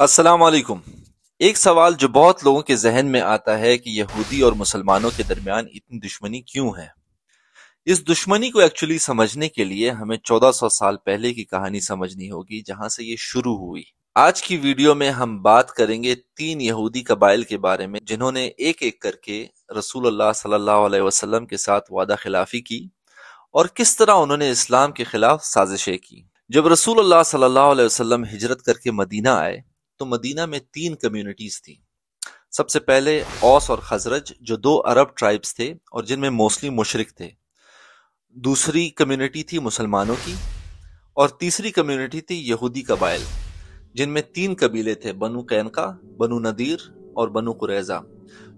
السلام علیکم۔ ایک سوال جو بہت لوگوں کے ذہن میں آتا ہے کہ یہودی اور مسلمانوں کے درمیان اتنی دشمنی کیوں ہے؟ اس دشمنی کو ایکچولی سمجھنے کے لیے ہمیں 1400 سال پہلے کی کہانی سمجھنی ہوگی جہاں سے یہ شروع ہوئی۔ آج کی ویڈیو میں ہم بات کریں گے 3 یہودی قبائل کے بارے میں جنہوں نے ایک ایک کر کے رسول اللہ صلی اللہ علیہ وسلم کے ساتھ وعدہ خلافی کی اور کس طرح انہوں نے اسلام کے خلاف سازشیں کی۔ جب رسول اللہ صلی اللہ علیہ وسلم ہجرت کر کے مدینہ آئے تو مدینہ میں 3 کمیونٹیز تھیں۔ سب سے پہلے اوس اور خزرج جو 2 عرب ٹرائبز تھے اور جن میں موسٹلی مشرک تھے۔ دوسری کمیونٹی تھی مسلمانوں کی اور تیسری کمیونٹی تھی یہودی قبائل جن میں 3 قبیلے تھے، بنو قینقاع، بنو نذیر اور بنو قریظہ،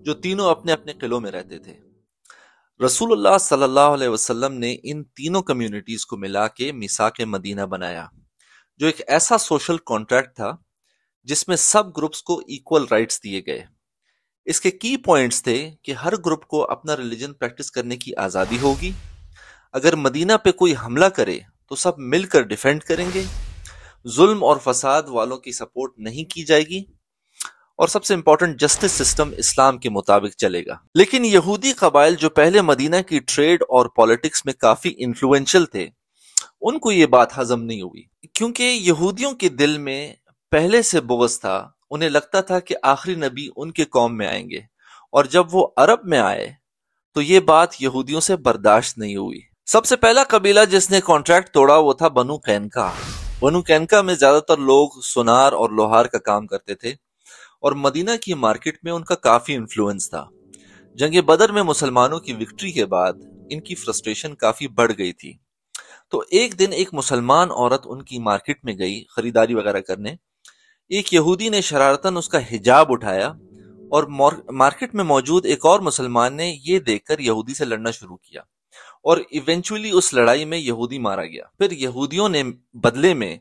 جو تینوں اپنے اپنے قلعوں میں رہتے تھے۔ رسول اللہ صلی اللہ علیہ وسلم نے ان تینوں کمیونٹیز کو ملا کے میثاق مدینہ بنایا، جو ایک ایسا سوشل کانٹریکٹ تھا جس میں سب گروپس کو ایکول رائٹس دیے گئے۔ اس کے کی پوائنٹس تھے کہ ہر گروپ کو اپنا ریلیجن پریکٹس کرنے کی آزادی ہوگی، اگر مدینہ پہ کوئی حملہ کرے تو سب مل کر ڈیفینڈ کریں گے، ظلم اور فساد والوں کی سپورٹ نہیں کی جائے گی، اور سب سے امپورٹنٹ جسٹس سسٹم اسلام کے مطابق چلے گا۔ لیکن یہودی قبائل جو پہلے مدینہ کی ٹریڈ اور پالیٹکس میں کافی انفلوئنشل تھے، ان کو یہ بات ہضم نہیں ہوئی، کیونکہ یہودیوں کے دل میں پہلے سے بغض تھا۔ انہیں لگتا تھا کہ آخری نبی ان کے قوم میں آئیں گے، اور جب وہ عرب میں آئے تو یہ بات یہودیوں سے برداشت نہیں ہوئی۔ سب سے پہلا قبیلہ جس نے کانٹریکٹ توڑا وہ تھا بنو قینقاع۔ بنو قینقاع میں زیادہ تر لوگ سونار اور لوہار کا کام کرتے تھے اور مدینہ کی مارکیٹ میں ان کا کافی انفلوئنس تھا۔ جنگ بدر میں مسلمانوں کی وکٹری کے بعد ان کی فرسٹریشن کافی بڑھ گئی تھی، تو ایک دن ایک مسلمان عورت ان کی مارکیٹ میں گئی خریداری وغیرہ کرنے۔ ایک یہودی نے شرارتاً اس کا حجاب اٹھایا اور مارکیٹ میں موجود ایک اور مسلمان نے یہ دیکھ کر یہودی سے لڑنا شروع کیا، اور ایونچولی اس لڑائی میں یہودی مارا گیا۔ پھر یہودیوں نے بدلے میں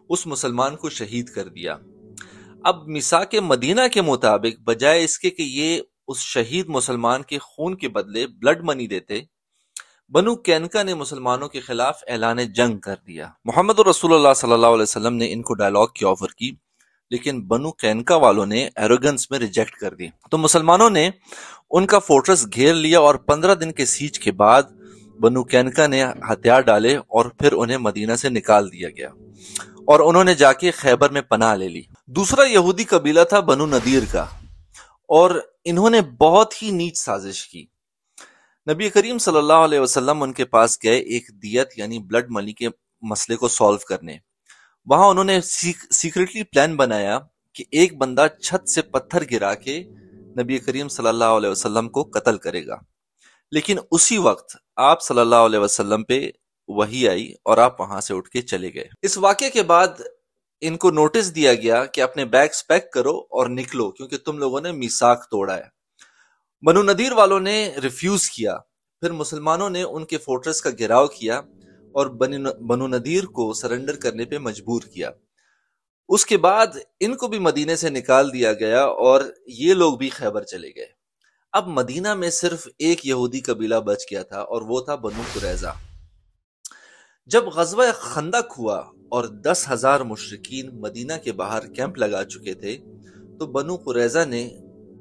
اس مسلمان کو شہید کر دیا۔ اب میثاق مدینہ کے مطابق بجائے اس کے کہ یہ اس شہید مسلمان کے خون کے بدلے بلڈ منی دیتے، بنو قینقاع نے مسلمانوں کے خلاف اعلان جنگ کر دیا۔ محمد رسول اللہ صلی اللہ علیہ وسلم نے ان کو ڈائلاگ کی آفر کی، لیکن بنو قینقاع والوں نے ایروگنس میں ریجیکٹ کر دی۔ تو مسلمانوں نے ان کا فورٹریس گھیر لیا اور 15 دن کے سیج کے بعد بنو قینقاع نے ہتھیار ڈالے اور پھر انہیں مدینہ سے نکال دیا گیا، اور انہوں نے جا کے خیبر میں پناہ لے لی۔ دوسرا یہودی قبیلہ تھا بنو نذیر کا، اور انہوں نے بہت ہی نیچ سازش کی۔ نبی کریم صلی اللہ علیہ وسلم ان کے پاس گئے ایک دیت یعنی بلڈ منی کے مسئلے کو سالو کرنے۔ وہاں انہوں نے سیکریٹلی پلان بنایا کہ ایک بندہ چھت سے پتھر گرا کے نبی کریم صلی اللہ علیہ وسلم کو قتل کرے گا، لیکن اسی وقت آپ صلی اللہ علیہ وسلم پہ وحی آئی اور آپ وہاں سے اٹھ کے چلے گئے۔ اس واقعے کے بعد ان کو نوٹس دیا گیا کہ اپنے بیگز پیک کرو اور نکلو، کیونکہ تم لوگوں نے میثاق توڑا ہے۔ بنو نذیر والوں نے ریفیوز کیا۔ پھر مسلمانوں نے ان کے فورٹریس کا گھیراؤ کیا اور بنو نذیر کو سرنڈر کرنے پہ مجبور کیا۔ اس کے بعد ان کو بھی مدینے سے نکال دیا گیا اور یہ لوگ بھی خیبر چلے گئے۔ اب مدینہ میں صرف ایک یہودی قبیلہ بچ گیا تھا، اور وہ تھا بنو قریظہ۔ جب غزوہ خندق ہوا اور 10,000 مشرکین مدینہ کے باہر کیمپ لگا چکے تھے، تو بنو قریظہ نے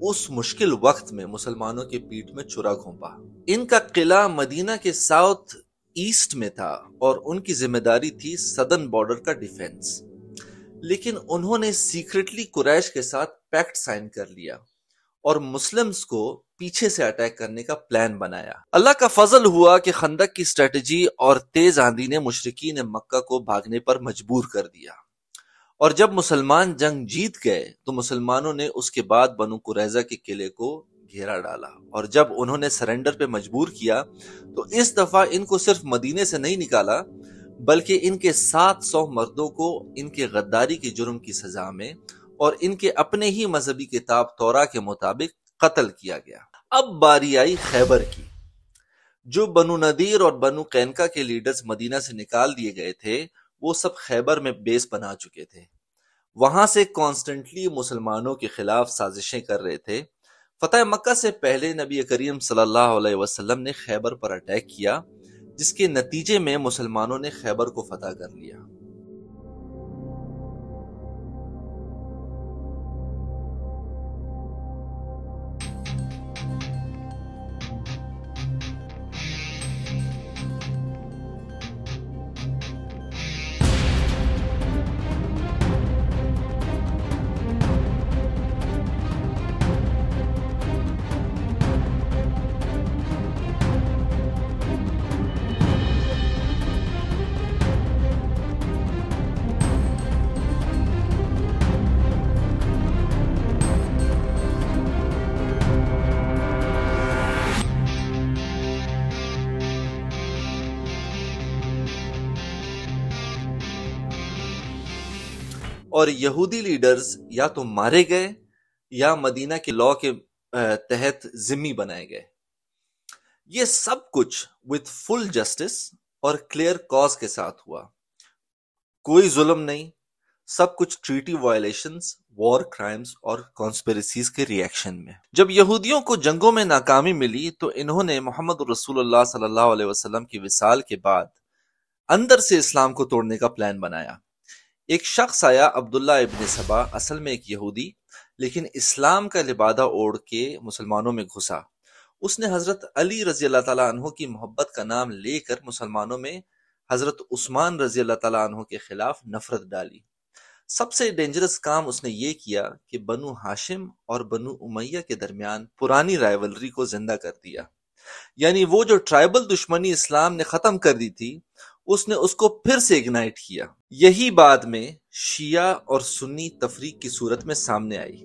اس مشکل وقت میں مسلمانوں کے پیٹھ میں چھرا گھونپا۔ ان کا قلعہ مدینہ کے ساؤتھ ایسٹ میں تھا اور ان کی ذمہ داری تھی سدرن بارڈر کا ڈیفنس، لیکن انہوں نے سیکریٹلی قریش کے ساتھ پیکٹ سائن کر لیا اور مسلمز کو پیچھے سے اٹیک کرنے کا پلان بنایا۔ اللہ کا فضل ہوا کہ خندق کی اسٹریٹجی اور تیز آندھی نے مشرکین مکہ کو بھاگنے پر مجبور کر دیا، اور جب مسلمان جنگ جیت گئے تو مسلمانوں نے اس کے بعد بنو قریظہ کے قلعے کو گھیرا ڈالا، اور جب انہوں نے سرنڈر پہ مجبور کیا تو اس دفعہ ان کو صرف مدینے سے نہیں نکالا، بلکہ ان کے 700 مردوں کو ان کے غداری کے جرم کی سزا میں اور ان کے اپنے ہی مذہبی کتاب توراہ کے مطابق قتل کیا گیا۔ اب باری آئی خیبر کی۔ جو بنو نذیر اور بنو قینقاع کے لیڈرز مدینہ سے نکال دیے گئے تھے، وہ سب خیبر میں بیس بنا چکے تھے، وہاں سے کانسٹنٹلی مسلمانوں کے خلاف سازشیں کر رہے تھے۔ فتح مکہ سے پہلے نبی کریم صلی اللہ علیہ وسلم نے خیبر پر اٹیک کیا، جس کے نتیجے میں مسلمانوں نے خیبر کو فتح کر لیا۔ اور یہودی لیڈرز یا تو مارے گئے یا مدینہ کے لاء کے تحت ذمہ بنائے گئے۔ یہ سب کچھ وتھ فل جسٹس اور کلیئر کاز کے ساتھ ہوا، کوئی ظلم نہیں، سب کچھ ٹریٹی وائلیشنز، وار کرائمز اور کانسپیریسیز کے ری ایکشن میں۔ جب یہودیوں کو جنگوں میں ناکامی ملی تو انہوں نے محمد رسول اللہ صلی اللہ علیہ وسلم کی وصال کے بعد اندر سے اسلام کو توڑنے کا پلان بنایا۔ ایک شخص آیا، عبداللہ ابن سبا، اصل میں ایک یہودی، لیکن اسلام کا لبادہ اوڑھ کے مسلمانوں میں گھسا۔ اس نے حضرت علی رضی اللہ تعالیٰ عنہ کی محبت کا نام لے کر مسلمانوں میں حضرت عثمان رضی اللہ تعالیٰ عنہ کے خلاف نفرت ڈالی۔ سب سے ڈینجرس کام اس نے یہ کیا کہ بنو ہاشم اور بنو امیہ کے درمیان پرانی رائیولری کو زندہ کر دیا، یعنی وہ جو ٹرائبل دشمنی اسلام نے ختم کر دی تھی، اس نے اس کو پھر سے اگنائٹ کیا۔ یہی بعد میں شیعہ اور سنی تفریق کی صورت میں سامنے آئی۔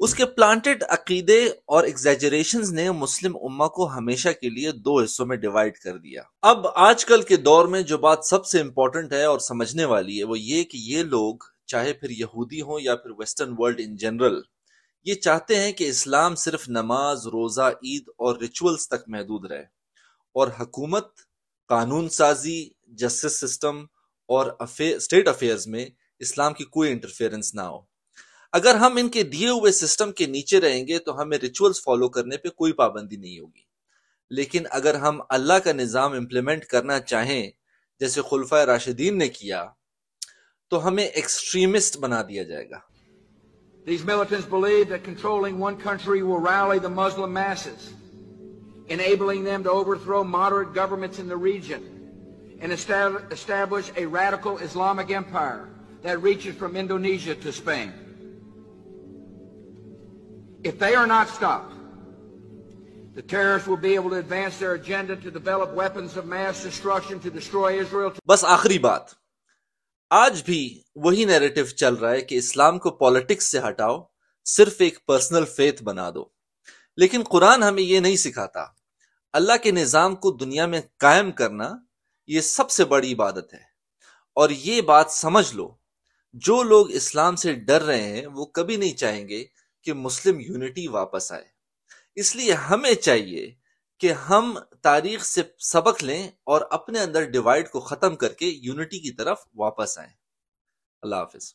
اس کے پلانٹڈ عقیدے اور ایگزیجریشنز نے مسلم امہ کو ہمیشہ کے لیے دو حصوں میں ڈیوائیڈ کر دیا۔ اب آج کل کے دور میں جو بات سب سے امپورٹنٹ ہے اور سمجھنے والی ہے وہ یہ کہ یہ لوگ، چاہے پھر یہودی ہوں یا پھر ویسٹرن ورلڈ ان جنرل، یہ چاہتے ہیں کہ اسلام صرف نماز، روزہ، عید اور ریچولز تک محدود رہے، اور حکومت، قانون سازی، جسٹس سسٹم اور اسٹیٹ افیئرز میں اسلام کی کوئی انٹرفیئرنس نہ ہو۔ اگر ہم ان کے دیے ہوئے سسٹم کے نیچے رہیں گے تو ہمیں ریچولز فالو کرنے پہ کوئی پابندی نہیں ہوگی، لیکن اگر ہم اللہ کا نظام امپلیمنٹ کرنا چاہیں جیسے خلفائے راشدین نے کیا تو ہمیں ایکسٹریمسٹ بنا دیا جائے گا۔ These militants believe that controlling one country will rally the Muslim masses, enabling them to overthrow moderate governments in the region and establish a radical Islamic empire that reaches from Indonesia to Spain. If they are not stopped, the terrorists will be able to advance their agenda to develop weapons of mass destruction to destroy Israel. بس آخری بات، آج بھی وہی narrative چل رہا ہے کہ اسلام کو پالیٹکس سے ہٹاؤ، صرف ایک پرسنل فیتھ بنا دو، لیکن قرآن ہمیں یہ نہیں سکھاتا۔ اللہ کے نظام کو دنیا میں قائم کرنا یہ سب سے بڑی عبادت ہے، اور یہ بات سمجھ لو، جو لوگ اسلام سے ڈر رہے ہیں وہ کبھی نہیں چاہیں گے کہ مسلم یونٹی واپس آئے۔ اس لیے ہمیں چاہیے کہ ہم تاریخ سے سبق لیں اور اپنے اندر ڈیوائیڈ کو ختم کر کے یونٹی کی طرف واپس آئیں۔ اللہ حافظ۔